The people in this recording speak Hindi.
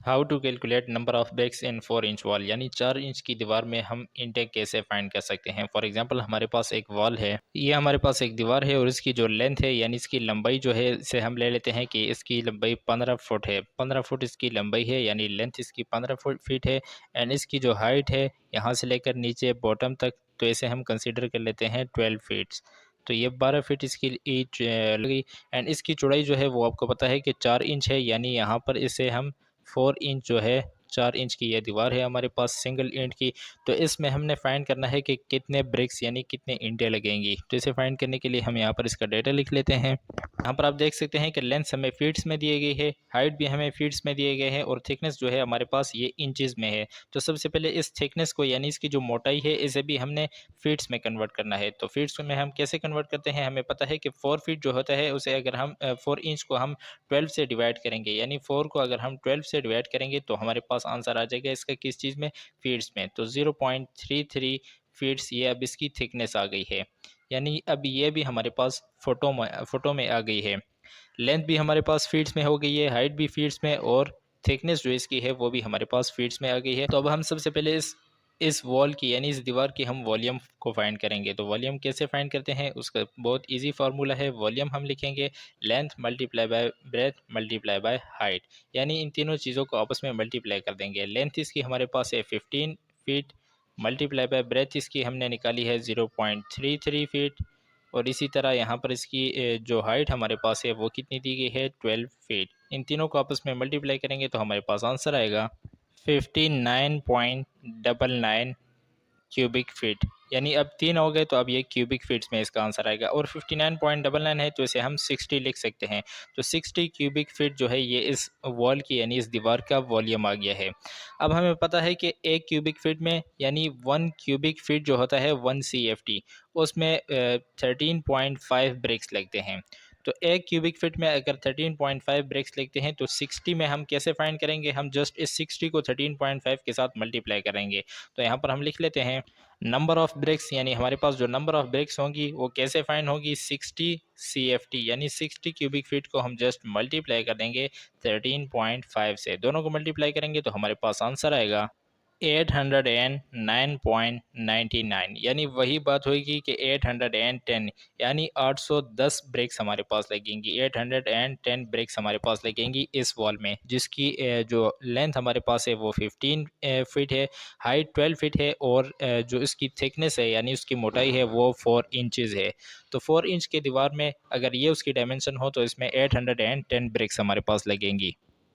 How to calculate number of bricks in 4 inch wall, यानी 4 इंच की दीवार में हम इंटेक कैसे फाइंड कर सकते हैं। फॉर एग्जांपल हमारे पास एक वॉल है, ये हमारे पास एक दीवार है और इसकी जो लेंथ है यानी इसकी लंबाई जो है इसे हम ले लेते हैं कि इसकी लंबाई 15 फुट है। 15 फुट इसकी लंबाई है यानी लेंथ इसकी 15 फीट है। एंड इसकी जो हाइट है यहाँ से लेकर नीचे बॉटम तक, तो इसे हम कंसिडर कर लेते हैं 12 फीट्स। तो ये 12 फीट इसकी ईच लगी। एंड इसकी चौड़ाई जो है वो आपको पता है कि 4 इंच है, यानी यहाँ पर इसे हम 4 इंच जो है, 4 इंच की यह दीवार है हमारे पास सिंगल ईंट की। तो इसमें हमने फाइंड करना है कि कितने ब्रिक्स यानी कितने ईंटें लगेंगी। तो इसे फाइंड करने के लिए हम यहाँ पर इसका डेटा लिख लेते हैं। यहाँ पर आप देख सकते हैं कि लेंथ हमें फीट्स में दिए गई है, हाइट भी हमें फीट्स में दिए गए हैं और थिकनेस जो है हमारे पास ये इंचेस में है। तो सबसे पहले इस थिकनेस को यानी इसकी जो मोटाई है इसे भी हमने फीट्स में कन्वर्ट करना है। तो फीट्स में हम कैसे कन्वर्ट करते हैं, हमें पता है कि 4 फीट जो होता है उसे अगर हम 4 इंच को हम 12 से डिवाइड करेंगे, यानी 4 को अगर हम 12 से डिवाइड करेंगे तो हमारे पास आंसर आ जाएगा इसका किस चीज़ में, फीट्स में। तो 0.33 फीट्स ये अब इसकी थिकनेस आ गई है, यानी अब ये भी हमारे पास फोटो में आ गई है। लेंथ भी हमारे पास फीट्स में हो गई है, हाइट भी फीट्स में, और थिकनेस जो इसकी है वो भी हमारे पास फीट्स में आ गई है। तो अब हम सबसे पहले इस वॉल की यानी इस दीवार की हम वॉल्यूम को फाइंड करेंगे। तो वॉल्यूम कैसे फाइंड करते हैं, उसका बहुत इजी फार्मूला है। वॉल्यूम हम लिखेंगे length multiply by breath multiply by height, यानी इन तीनों चीज़ों को आपस में मल्टीप्लाई कर देंगे। लेंथ इसकी हमारे पास है 15 फीट, मल्टीप्लाई बाय ब्रेथ इसकी हमने निकाली है 0.33 फीट, और इसी तरह यहाँ पर इसकी जो हाइट हमारे पास है वो कितनी दी गई है, 12 फीट। इन तीनों को आपस में मल्टीप्लाई करेंगे तो हमारे पास आंसर आएगा 59.99 क्यूबिक फीट। यानी अब तीन हो गए तो अब ये क्यूबिक फीट्स में इसका आंसर आएगा, और 59.99 है तो इसे हम 60 लिख सकते हैं। तो 60 क्यूबिक फीट जो है ये इस वॉल की यानी इस दीवार का वॉल्यूम आ गया है। अब हमें पता है कि एक क्यूबिक फीट में यानी 1 क्यूबिक फीट जो होता है 1 CFT, उसमें 13.5 ब्रिक्स लगते हैं। तो एक क्यूबिक फीट में अगर 13.5 ब्रिक्स लिखते हैं तो 60 में हम कैसे फाइंड करेंगे, हम जस्ट इस 60 को 13.5 के साथ मल्टीप्लाई करेंगे। तो यहाँ पर हम लिख लेते हैं नंबर ऑफ ब्रिक्स, यानी हमारे पास जो नंबर ऑफ ब्रिक्स होंगी वो कैसे फाइंड होगी, 60 CFT, यानी 60 क्यूबिक फीट को हम जस्ट मल्टीप्लाई कर देंगे 13.5 से। दोनों को मल्टीप्लाई करेंगे तो हमारे पास आंसर आएगा 809.99, यानी वही बात होगी कि 810, यानी 810 ब्रेक्स हमारे पास लगेंगी। 810 ब्रेक्स हमारे पास लगेंगी इस वॉल में, जिसकी जो लेंथ हमारे पास है वो 15 फीट है, हाइट 12 फीट है, और जो इसकी थिकनेस है यानी उसकी मोटाई है वो 4 इंचज़ है। तो 4 इंच की दीवार में अगर ये उसकी डायमेंशन हो तो इसमें 810 ब्रेक्स हमारे पास लगेंगी।